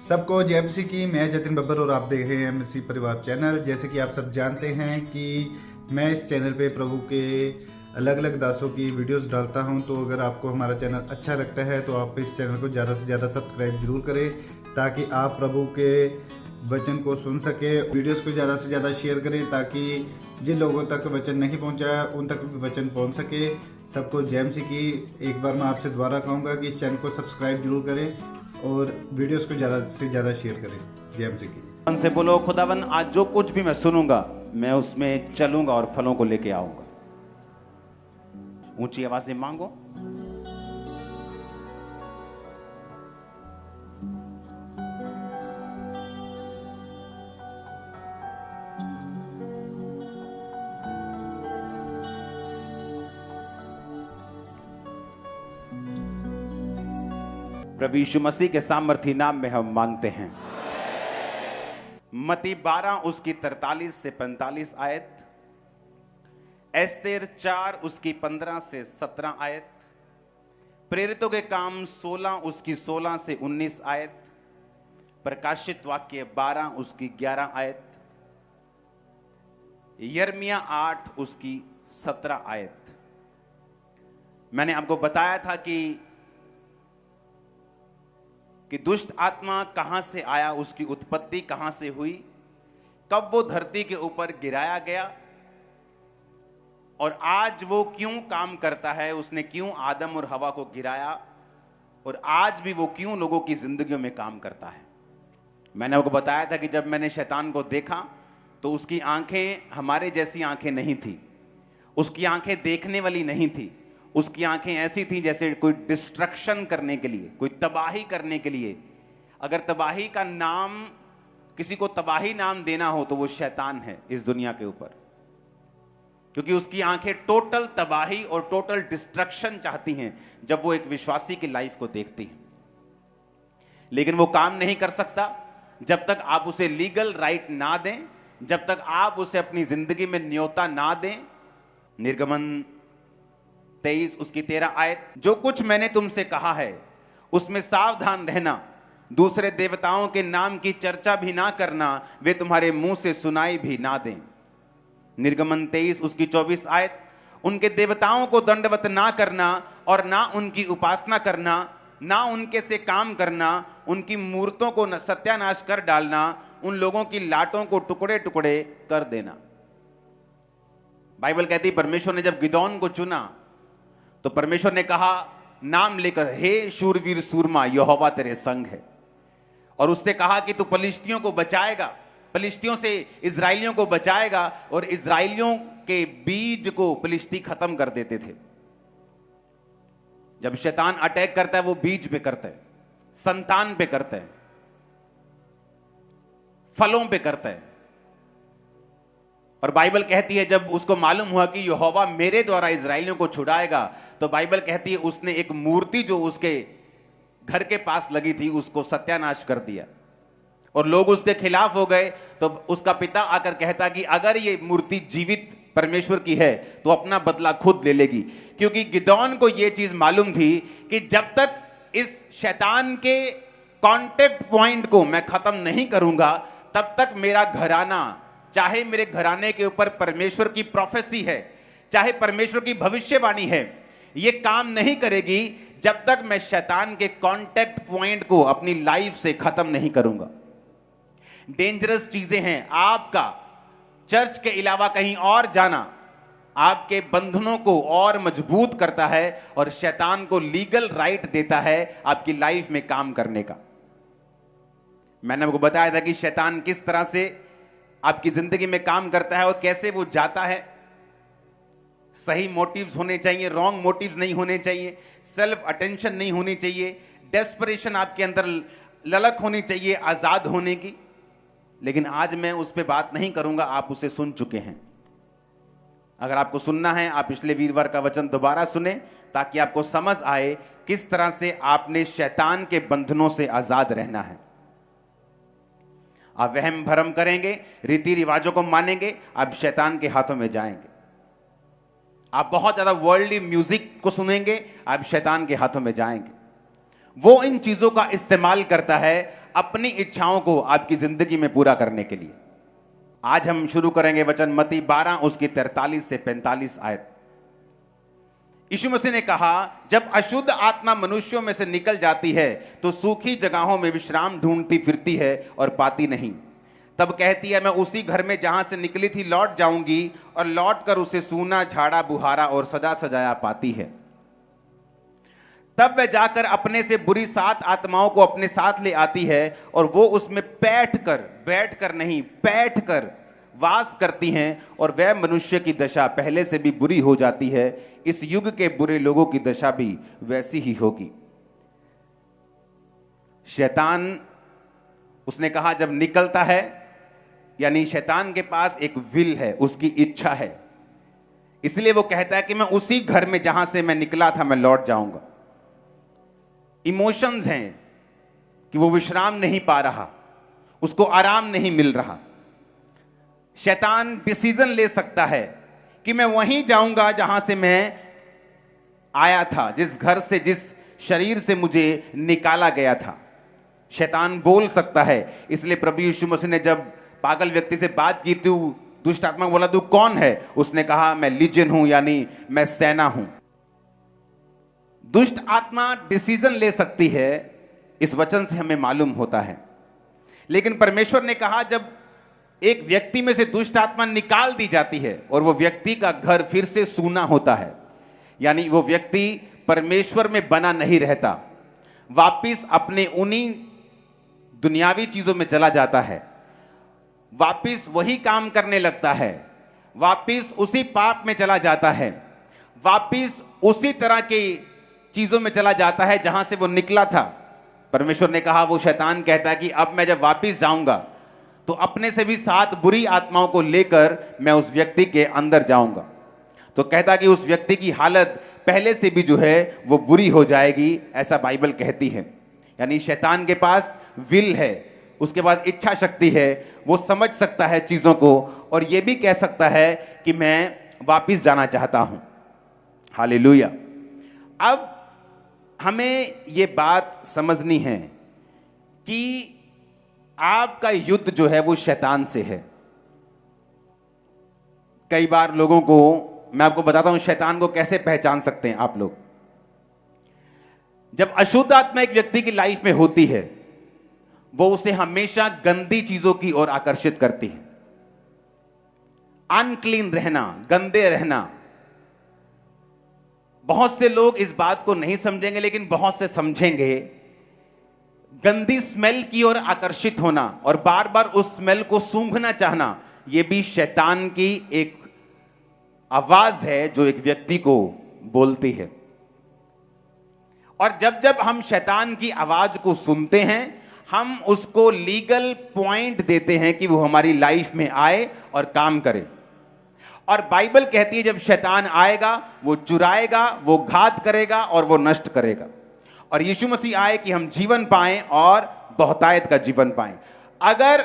सबको जय मसीह की। मैं जतिन बब्बर और आप देख रहे हैं मसीह परिवार चैनल। जैसे कि आप सब जानते हैं कि मैं इस चैनल पे प्रभु के अलग अलग दासों की वीडियोस डालता हूं, तो अगर आपको हमारा चैनल अच्छा लगता है तो आप इस चैनल को ज़्यादा से ज़्यादा सब्सक्राइब जरूर करें, ताकि आप प्रभु के वचन को सुन सके। वीडियोस को ज़्यादा से ज़्यादा शेयर करें ताकि जिन लोगों तक वचन नहीं पहुंचा उन तक भी वचन पहुंच सके। सबको जय मसीह की। एक बार मैं आपसे दोबारा कहूँगा कि इस चैनल को सब्सक्राइब जरूर करें और वीडियोस को ज़्यादा से ज़्यादा शेयर करें। जय मसीह की। उनसे बोलो, खुदावन आज जो कुछ भी मैं सुनूंगा मैं उसमें चलूंगा और फलों को लेके आऊंगा। ऊंची आवाज से मांगो। प्रभु यीशु मसीह के सामर्थी नाम में हम मांगते हैं। मत्ती 12 उसकी 43 से 45 आयत, एस्तेर 4 उसकी 15 से 17 आयत, प्रेरितों के काम 16 उसकी 16 से 19 आयत, प्रकाशित वाक्य 12 उसकी 11 आयत, यिर्मयाह 8 उसकी 17 आयत। मैंने आपको बताया था कि दुष्ट आत्मा कहां से आया, उसकी उत्पत्ति कहां से हुई, कब वो धरती के ऊपर गिराया गया और आज वो क्यों काम करता है, उसने क्यों आदम और हवा को गिराया और आज भी वो क्यों लोगों की जिंदगियों में काम करता है। मैंने आपको बताया था कि जब मैंने शैतान को देखा तो उसकी आंखें हमारे जैसी आंखें नहीं थी, उसकी आंखें देखने वाली नहीं थी, उसकी आंखें ऐसी थी जैसे कोई डिस्ट्रक्शन करने के लिए, कोई तबाही करने के लिए। अगर तबाही का नाम, किसी को तबाही नाम देना हो तो वो शैतान है इस दुनिया के ऊपर, क्योंकि उसकी आंखें टोटल तबाही और टोटल डिस्ट्रक्शन चाहती हैं जब वो एक विश्वासी की लाइफ को देखती हैं। लेकिन वो काम नहीं कर सकता जब तक आप उसे लीगल राइट ना दें, जब तक आप उसे अपनी जिंदगी में न्योता ना दें। निर्गमन 23 उसकी 13 आयत, जो कुछ मैंने तुमसे कहा है उसमें सावधान रहना, दूसरे देवताओं के नाम की चर्चा भी ना करना, वे तुम्हारे मुंह से सुनाई भी ना दें। निर्गमन 23 उसकी 24 आयत, उनके देवताओं को दंडवत ना करना और ना उनकी उपासना करना, ना उनके से काम करना, उनकी मूर्तों को सत्यानाश कर डालना, उन लोगों की लाटों को टुकड़े टुकड़े कर देना। बाइबल कहती परमेश्वर ने जब गिदोन को चुना तो परमेश्वर ने कहा नाम लेकर, हे शूरवीर सूरमा, यहोवा तेरे संग है। और उससे कहा कि तू फलिश्तियों को बचाएगा, फलिश्तियों से इजराइलियों को बचाएगा। और इजराइलियों के बीज को फलिश्ती खत्म कर देते थे। जब शैतान अटैक करता है वो बीज पे करता है, संतान पे करता है, फलों पे करता है। और बाइबल कहती है जब उसको मालूम हुआ कि यहोवा मेरे द्वारा इजराइलियों को छुड़ाएगा, तो बाइबल कहती है उसने एक मूर्ति जो उसके घर के पास लगी थी उसको सत्यानाश कर दिया और लोग उसके खिलाफ हो गए। तो उसका पिता आकर कहता कि अगर ये मूर्ति जीवित परमेश्वर की है तो अपना बदला खुद ले लेगी, क्योंकि गिदोन को यह चीज मालूम थी कि जब तक इस शैतान के कॉन्टेक्ट पॉइंट को मैं खत्म नहीं करूंगा तब तक मेरा घराना, चाहे मेरे घराने के ऊपर परमेश्वर की प्रोफेसी है, चाहे परमेश्वर की भविष्यवाणी है, ये काम नहीं करेगी जब तक मैं शैतान के कांटेक्ट पॉइंट को अपनी लाइफ से खत्म नहीं करूंगा। डेंजरस चीजें हैं। आपका चर्च के अलावा कहीं और जाना आपके बंधनों को और मजबूत करता है और शैतान को लीगल राइट देता है आपकी लाइफ में काम करने का। मैंने आपको बताया था कि शैतान किस तरह से आपकी जिंदगी में काम करता है और कैसे वो जाता है। सही मोटिव्स होने चाहिए, रॉन्ग मोटिव्स नहीं होने चाहिए, सेल्फ अटेंशन नहीं होनी चाहिए, डेस्परेशन आपके अंदर ललक होनी चाहिए आजाद होने की। लेकिन आज मैं उस पर बात नहीं करूंगा, आप उसे सुन चुके हैं। अगर आपको सुनना है आप पिछले वीरवार का वचन दोबारा सुने ताकि आपको समझ आए किस तरह से आपने शैतान के बंधनों से आजाद रहना है। आप वहम भरम करेंगे, रीति रिवाजों को मानेंगे, आप शैतान के हाथों में जाएंगे। आप बहुत ज्यादा वर्ल्डली म्यूजिक को सुनेंगे, आप शैतान के हाथों में जाएंगे। वो इन चीजों का इस्तेमाल करता है अपनी इच्छाओं को आपकी जिंदगी में पूरा करने के लिए। आज हम शुरू करेंगे वचन मत्ती 12 उसकी 43 से 45 आयत। यीशु मसीह ने कहा, जब अशुद्ध आत्मा मनुष्यों में से निकल जाती है तो सूखी जगहों में विश्राम ढूंढती फिरती है और पाती नहीं। तब कहती है, मैं उसी घर में जहां से निकली थी लौट जाऊंगी, और लौट कर उसे सूना, झाड़ा बुहारा और सजा सजाया पाती है। तब वह जाकर अपने से बुरी 7 आत्माओं को अपने साथ ले आती है, और वो उसमें बैठकर नहीं, बैठकर वास करती हैं, और वह मनुष्य की दशा पहले से भी बुरी हो जाती है। इस युग के बुरे लोगों की दशा भी वैसी ही होगी। शैतान, उसने कहा, जब निकलता है, यानी शैतान के पास एक विल है, उसकी इच्छा है, इसलिए वो कहता है कि मैं उसी घर में जहां से मैं निकला था मैं लौट जाऊंगा। इमोशंस हैं कि वो विश्राम नहीं पा रहा, उसको आराम नहीं मिल रहा। शैतान डिसीजन ले सकता है कि मैं वहीं जाऊंगा जहां से मैं आया था, जिस घर से, जिस शरीर से मुझे निकाला गया था। शैतान बोल सकता है। इसलिए प्रभु यीशु मसीह ने जब पागल व्यक्ति से बात की, तू दुष्ट आत्मा को बोला, तू कौन है? उसने कहा, मैं लीजियन हूं, यानी मैं सेना हूं। दुष्ट आत्मा डिसीजन ले सकती है, इस वचन से हमें मालूम होता है। लेकिन परमेश्वर ने कहा, जब एक व्यक्ति में से दुष्ट आत्मा निकाल दी जाती है और वो व्यक्ति का घर फिर से सूना होता है, यानी वो व्यक्ति परमेश्वर में बना नहीं रहता, वापिस अपने उन्हीं दुनियावी चीजों में चला जाता है, वापिस वही काम करने लगता है, वापिस उसी पाप में चला जाता है, वापिस उसी तरह की चीजों में चला जाता है जहां से वो निकला था। परमेश्वर ने कहा, वो शैतान कहता है कि अब मैं जब वापिस जाऊंगा तो अपने से भी 7 बुरी आत्माओं को लेकर मैं उस व्यक्ति के अंदर जाऊंगा। तो कहता कि उस व्यक्ति की हालत पहले से भी जो है वो बुरी हो जाएगी, ऐसा बाइबल कहती है। यानी शैतान के पास विल है, उसके पास इच्छा शक्ति है, वो समझ सकता है चीजों को, और ये भी कह सकता है कि मैं वापिस जाना चाहता हूं। हालेलुया। अब हमें ये बात समझनी है कि आपका युद्ध जो है वो शैतान से है। कई बार लोगों को, मैं आपको बताता हूं शैतान को कैसे पहचान सकते हैं आप लोग। जब अशुद्ध आत्मा एक व्यक्ति की लाइफ में होती है, वो उसे हमेशा गंदी चीजों की ओर आकर्षित करती है। अनक्लीन रहना, गंदे रहना। बहुत से लोग इस बात को नहीं समझेंगे, लेकिन बहुत से समझेंगे। गंदी स्मेल की ओर आकर्षित होना और बार बार उस स्मेल को सूंघना चाहना, यह भी शैतान की एक आवाज है जो एक व्यक्ति को बोलती है। और जब जब हम शैतान की आवाज को सुनते हैं, हम उसको लीगल पॉइंट देते हैं कि वो हमारी लाइफ में आए और काम करे। और बाइबल कहती है, जब शैतान आएगा वो चुराएगा, वो घात करेगा और वो नष्ट करेगा। और यीशु मसीह आए कि हम जीवन पाएं और बहुतायत का जीवन पाएं। अगर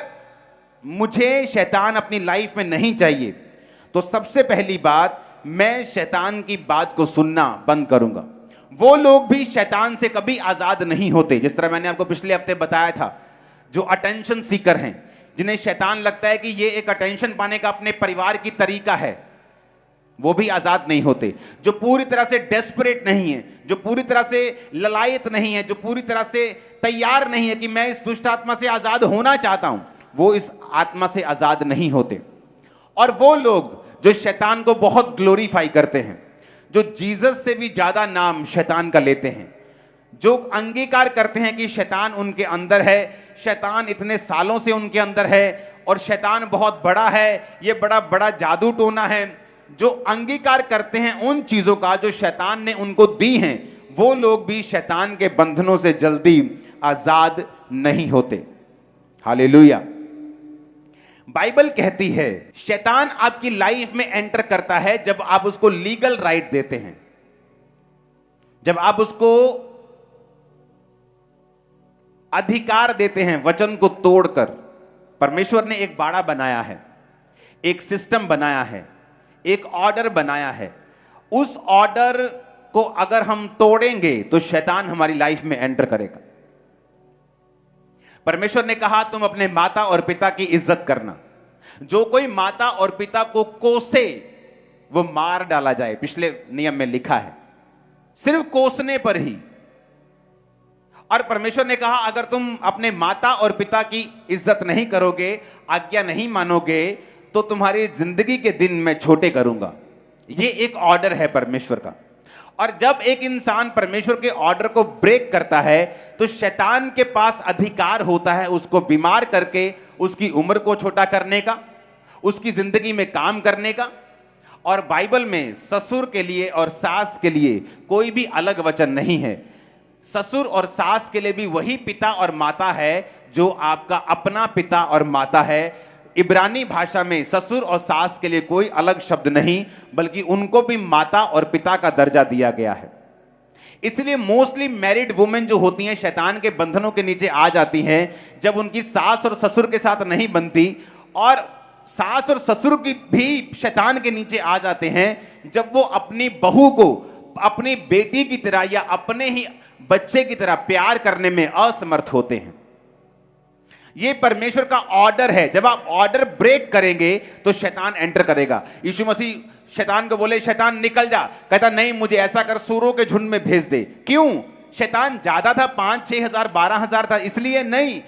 मुझे शैतान अपनी लाइफ में नहीं चाहिए, तो सबसे पहली बात, मैं शैतान की बात को सुनना बंद करूंगा। वो लोग भी शैतान से कभी आजाद नहीं होते, जिस तरह मैंने आपको पिछले हफ्ते बताया था, जो अटेंशन सीकर हैं, जिन्हें शैतान लगता है कि ये एक अटेंशन पाने का अपने परिवार की तरीका है, वो भी आजाद नहीं होते। जो पूरी तरह से डेस्परेट नहीं है, जो पूरी तरह से ललायत नहीं है, जो पूरी तरह से तैयार नहीं है कि मैं इस दुष्ट आत्मा से आजाद होना चाहता हूं, वो इस आत्मा से आजाद नहीं होते। और वो लोग जो शैतान को बहुत ग्लोरीफाई करते हैं, जो जीसस से भी ज्यादा नाम शैतान का लेते हैं, जो अंगीकार करते हैं कि शैतान उनके अंदर है, शैतान इतने सालों से उनके अंदर है और शैतान बहुत बड़ा है, ये बड़ा बड़ा जादू टोना है, जो अंगीकार करते हैं उन चीजों का जो शैतान ने उनको दी हैं, वो लोग भी शैतान के बंधनों से जल्दी आजाद नहीं होते। हालेलुया। बाइबल कहती है शैतान आपकी लाइफ में एंटर करता है जब आप उसको लीगल राइट देते हैं, जब आप उसको अधिकार देते हैं वचन को तोड़कर। परमेश्वर ने एक बाड़ा बनाया है, एक सिस्टम बनाया है, एक ऑर्डर बनाया है। उस ऑर्डर को अगर हम तोड़ेंगे तो शैतान हमारी लाइफ में एंटर करेगा। परमेश्वर ने कहा तुम अपने माता और पिता की इज्जत करना। जो कोई माता और पिता को कोसे वो मार डाला जाए, पिछले नियम में लिखा है, सिर्फ कोसने पर ही। और परमेश्वर ने कहा अगर तुम अपने माता और पिता की इज्जत नहीं करोगे, आज्ञा नहीं मानोगे, तो तुम्हारी जिंदगी के दिन मैं छोटे करूंगा। ये एक ऑर्डर है परमेश्वर का। और जब एक इंसान परमेश्वर के ऑर्डर को ब्रेक करता है तो शैतान के पास अधिकार होता है उसको बीमार करके उसकी उम्र को छोटा करने का, उसकी जिंदगी में काम करने का। और बाइबल में ससुर के लिए और सास के लिए कोई भी अलग वचन नहीं है। ससुर और सास के लिए भी वही पिता और माता है जो आपका अपना पिता और माता है। इब्रानी भाषा में ससुर और सास के लिए कोई अलग शब्द नहीं, बल्कि उनको भी माता और पिता का दर्जा दिया गया है। इसलिए मोस्टली मैरिड वुमेन जो होती हैं शैतान के बंधनों के नीचे आ जाती हैं जब उनकी सास और ससुर के साथ नहीं बनती, और सास और ससुर की भी शैतान के नीचे आ जाते हैं जब वो अपनी बहू को अपनी बेटी की तरह या अपने ही बच्चे की तरह प्यार करने में असमर्थ होते हैं। ये परमेश्वर का ऑर्डर है। जब आप ऑर्डर ब्रेक करेंगे तो शैतान एंटर करेगा। यीशु मसीह शैतान को बोले शैतान निकल जा, कहता नहीं मुझे ऐसा कर सूरों के झुंड में भेज दे। क्यों? शैतान ज्यादा था, 5-6 हजार 12 हजार था, इसलिए नहीं,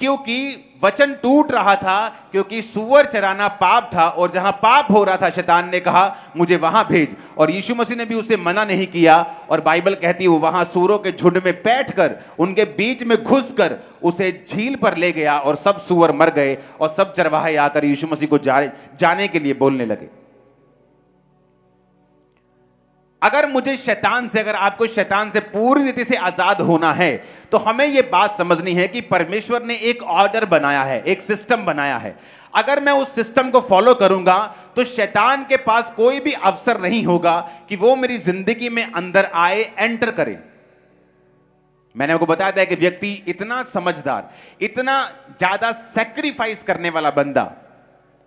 क्योंकि वचन टूट रहा था, क्योंकि सूअर चराना पाप था और जहां पाप हो रहा था शैतान ने कहा मुझे वहां भेज। और यीशु मसीह ने भी उसे मना नहीं किया। और बाइबल कहती है वो वहां सूअरों के झुंड में बैठकर उनके बीच में घुसकर उसे झील पर ले गया और सब सूअर मर गए और सब चरवाहे आकर यीशु मसीह को जाने के लिए बोलने लगे। अगर आपको शैतान से पूरी रीति से आजाद होना है तो हमें यह बात समझनी है कि परमेश्वर ने एक ऑर्डर बनाया है, एक सिस्टम बनाया है। अगर मैं उस सिस्टम को फॉलो करूंगा तो शैतान के पास कोई भी अवसर नहीं होगा कि वो मेरी जिंदगी में अंदर आए, एंटर करे। मैंने आपको बताया था कि व्यक्ति इतना समझदार, इतना ज्यादा सैक्रिफाइस करने वाला बंदा,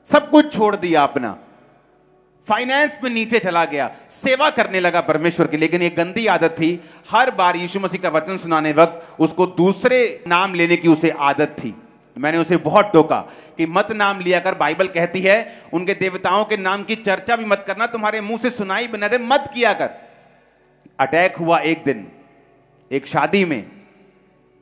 सब कुछ छोड़ दिया अपना, फाइनेंस में नीचे चला गया, सेवा करने लगा परमेश्वर की, लेकिन एक गंदी आदत थी, हर बार यीशु मसीह का वचन सुनाने वक्त उसको दूसरे नाम लेने की उसे आदत थी। मैंने उसे बहुत टोका कि मत नाम लिया कर, बाइबल कहती है उनके देवताओं के नाम की चर्चा भी मत करना, तुम्हारे मुंह से सुनाई बना दे, मत किया कर। अटैक हुआ एक दिन एक शादी में,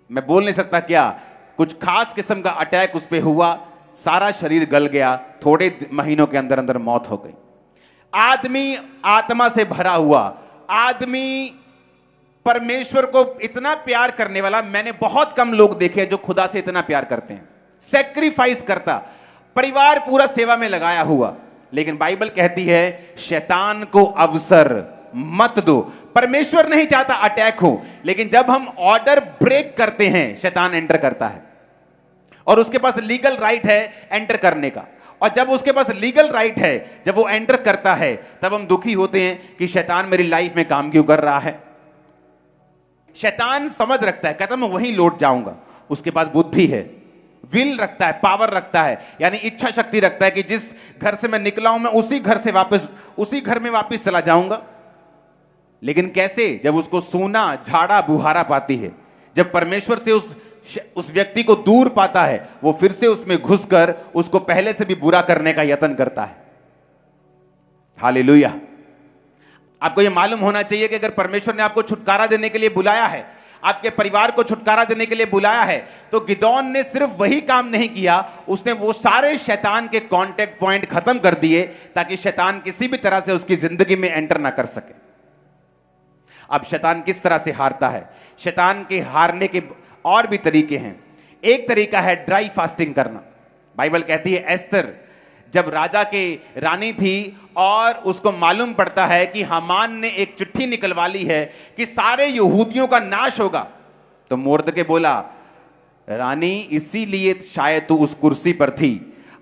मैं बोल नहीं सकता क्या, कुछ खास किस्म का अटैक उस पर हुआ, सारा शरीर गल गया, थोड़े महीनों के अंदर अंदर मौत हो गई। आदमी आत्मा से भरा हुआ, आदमी परमेश्वर को इतना प्यार करने वाला, मैंने बहुत कम लोग देखे जो खुदा से इतना प्यार करते हैं, सैक्रिफाइस करता, परिवार पूरा सेवा में लगाया हुआ। लेकिन बाइबल कहती है शैतान को अवसर मत दो। परमेश्वर नहीं चाहता अटैक हो, लेकिन जब हम ऑर्डर ब्रेक करते हैं शैतान एंटर करता है और उसके पास लीगल राइट है एंटर करने का। और जब उसके पास लीगल राइट है, जब वो एंटर करता है, तब हम दुखी होते हैं कि शैतान मेरी लाइफ में काम क्यों कर रहा है। शैतान समझ रखता है, कहता मैं वहीं लौट जाऊंगा। उसके पास बुद्धि है, विल रखता है, पावर रखता है, यानी इच्छा शक्ति रखता है कि जिस घर से मैं निकला हूं मैं उसी घर में वापस चला जाऊंगा। लेकिन कैसे? जब उसको सूना झाड़ा बुहारा पाती है, जब परमेश्वर से उस व्यक्ति को दूर पाता है, वो फिर से उसमें घुसकर उसको पहले से भी बुरा करने का यत्न करता है। हालेलुया। आपको यह मालूम होना चाहिए कि अगर परमेश्वर ने आपको छुटकारा देने के लिए बुलाया है, आपके परिवार को छुटकारा देने के लिए बुलाया है, तो गिदोन ने सिर्फ वही काम नहीं किया, उसने वो सारे शैतान के कांटेक्ट पॉइंट खत्म कर दिए ताकि शैतान किसी भी तरह से उसकी जिंदगी में एंटर ना कर सके। अब शैतान किस तरह से हारता है? शैतान के हारने के और भी तरीके हैं। एक तरीका है ड्राई फास्टिंग करना। बाइबल कहती है एस्तर जब राजा के रानी थी और उसको मालूम पड़ता है कि हामान ने एक चिट्ठी निकलवा ली है कि सारे यहूदियों का नाश होगा, तो मोर्दके बोला रानी इसीलिए शायद तू उस कुर्सी पर थी,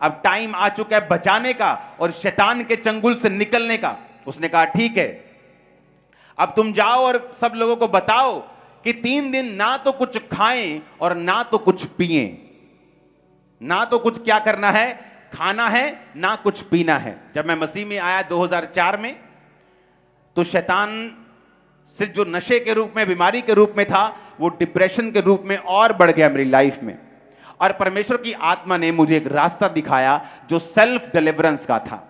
अब टाइम आ चुका है बचाने का और शैतान के चंगुल से निकलने का। उसने कहा ठीक है, अब तुम जाओ और सब लोगों को बताओ कि 3 दिन ना तो कुछ खाएं और ना तो कुछ पिएं, ना तो कुछ क्या करना है, खाना है, ना कुछ पीना है। जब मैं मसीह में आया 2004 में, तो शैतान सिर्फ जो नशे के रूप में, बीमारी के रूप में था, वो डिप्रेशन के रूप में और बढ़ गया मेरी लाइफ में। और परमेश्वर की आत्मा ने मुझे एक रास्ता दिखाया जो सेल्फ डिलीवरेंस का था।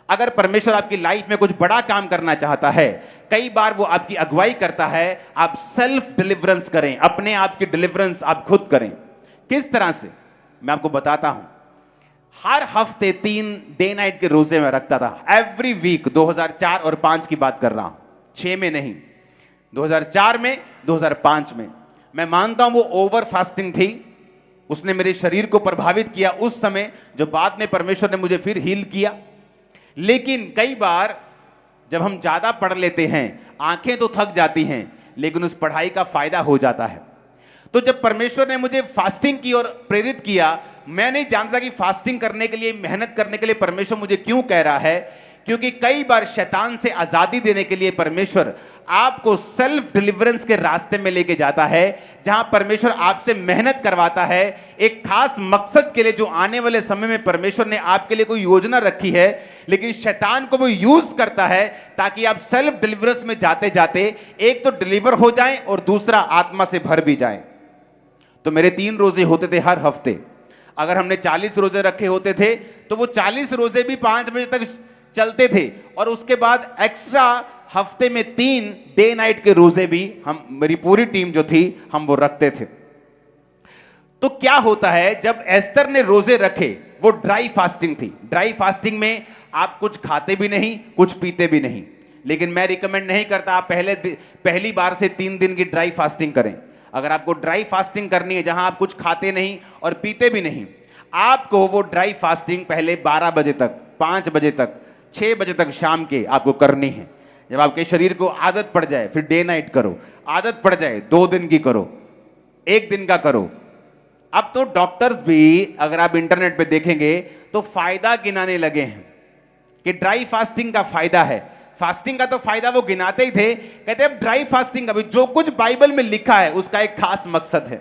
अगर परमेश्वर आपकी लाइफ में कुछ बड़ा काम करना चाहता है, कई बार वो आपकी अगुवाई करता है, आप सेल्फ डिलीवरेंस करें, अपने आप की डिलीवरेंस आप खुद करें। किस तरह से, मैं आपको बताता हूं। हर हफ्ते 3 डे नाइट के रोजे में रखता था, एवरी वीक। 2004 और 5 की बात कर रहा हूं, 6 में नहीं, 2004 में, 2005 में। मैं मानता हूं वो ओवर फास्टिंग थी, उसने मेरे शरीर को प्रभावित किया उस समय, जो बाद में परमेश्वर ने मुझे फिर हील किया। लेकिन कई बार जब हम ज्यादा पढ़ लेते हैं, आंखें तो थक जाती हैं, लेकिन उस पढ़ाई का फायदा हो जाता है। तो जब परमेश्वर ने मुझे फास्टिंग की ओर प्रेरित किया, मैं नहीं जानता कि फास्टिंग करने के लिए, मेहनत करने के लिए परमेश्वर मुझे क्यों कह रहा है। क्योंकि कई बार शैतान से आजादी देने के लिए परमेश्वर आपको सेल्फ डिलीवरेंस के रास्ते में लेके जाता है, जहां परमेश्वर आपसे मेहनत करवाता है एक खास मकसद के लिए, जो आने वाले समय में परमेश्वर ने आपके लिए कोई योजना रखी है। लेकिन शैतान को वो यूज करता है ताकि आप सेल्फ डिलीवरेंस में जाते जाते एक तो डिलीवर हो जाएं और दूसरा आत्मा से भर भी जाएं। तो मेरे 3 रोजे होते थे हर हफ्ते। अगर हमने 40 रोजे रखे होते थे तो वो 40 रोजे भी 5 बजे तक चलते थे, और उसके बाद एक्स्ट्रा हफ्ते में 3 डे नाइट के रोजे भी हम, मेरी पूरी टीम जो थी, हम वो रखते थे। तो क्या होता है, जब एस्तर ने रोजे रखे, वो ड्राई फास्टिंग थी। ड्राई फास्टिंग में आप कुछ खाते भी नहीं, कुछ पीते भी नहीं। लेकिन मैं रिकमेंड नहीं करता आप पहली बार से 3 दिन की ड्राई फास्टिंग करें। अगर आपको ड्राई फास्टिंग करनी है, जहां आप कुछ खाते नहीं और पीते भी नहीं, आपको वो ड्राई फास्टिंग पहले 12 बजे तक, 5 बजे तक, 6 बजे तक शाम के आपको करनी है। जब आपके शरीर को आदत पड़ जाए, फिर डे नाइट करो। आदत पड़ जाए 2 दिन की करो, 1 दिन का करो। अब तो डॉक्टर्स भी, अगर आप इंटरनेट पे देखेंगे तो फायदा गिनाने लगे हैं कि ड्राई फास्टिंग का फायदा है। फास्टिंग का तो फायदा वो गिनाते ही थे, कहते हैं ड्राई फास्टिंग, अभी जो कुछ बाइबल में लिखा है उसका एक खास मकसद है।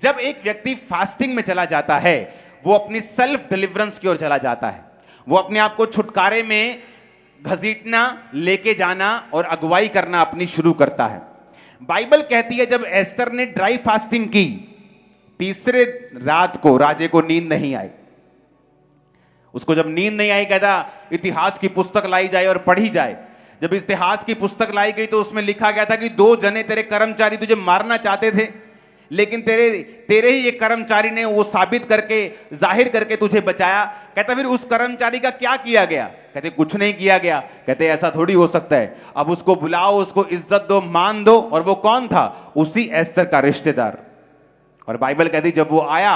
जब एक व्यक्ति फास्टिंग में चला जाता है, वो अपनी सेल्फ डिलीवरेंस की ओर चला जाता है। वो अपने आप को छुटकारे में घसीटना, लेके जाना और अगुवाई करना अपनी शुरू करता है। बाइबल कहती है जब एस्तर ने ड्राई फास्टिंग की, तीसरे रात को राजे को नींद नहीं आई। उसको जब नींद नहीं आई, कहता इतिहास की पुस्तक लाई जाए और पढ़ी जाए। जब इतिहास की पुस्तक लाई गई तो उसमें लिखा गया था कि 2 जने तेरे कर्मचारी तुझे मारना चाहते थे, लेकिन तेरे ही एक कर्मचारी ने वो साबित करके, जाहिर करके तुझे बचाया। कहता फिर उस कर्मचारी का क्या किया गया? कहते कुछ नहीं किया गया। कहते ऐसा थोड़ी हो सकता है, अब उसको बुलाओ, उसको इज्जत दो, मान दो। और वो कौन था? उसी एस्तर का रिश्तेदार। और बाइबल कहती जब वो आया,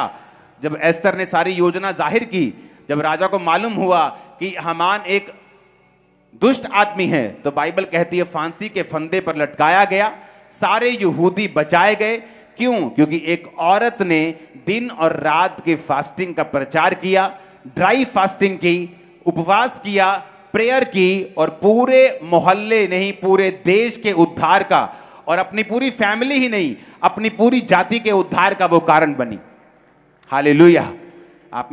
जब एस्तर ने सारी योजना जाहिर की, जब राजा को मालूम हुआ कि हामान एक दुष्ट आदमी है, तो बाइबल कहती है फांसी के फंदे पर लटकाया गया। सारे यहूदी बचाए गए। क्यों? क्योंकि एक औरत ने दिन और रात के फास्टिंग का प्रचार किया, ड्राई फास्टिंग की, उपवास किया, प्रेयर की, और पूरे मोहल्ले नहीं, पूरे देश के उद्धार का, और अपनी पूरी फैमिली ही नहीं, अपनी पूरी जाति के उद्धार का वो कारण बनी। हालेलुया। आप में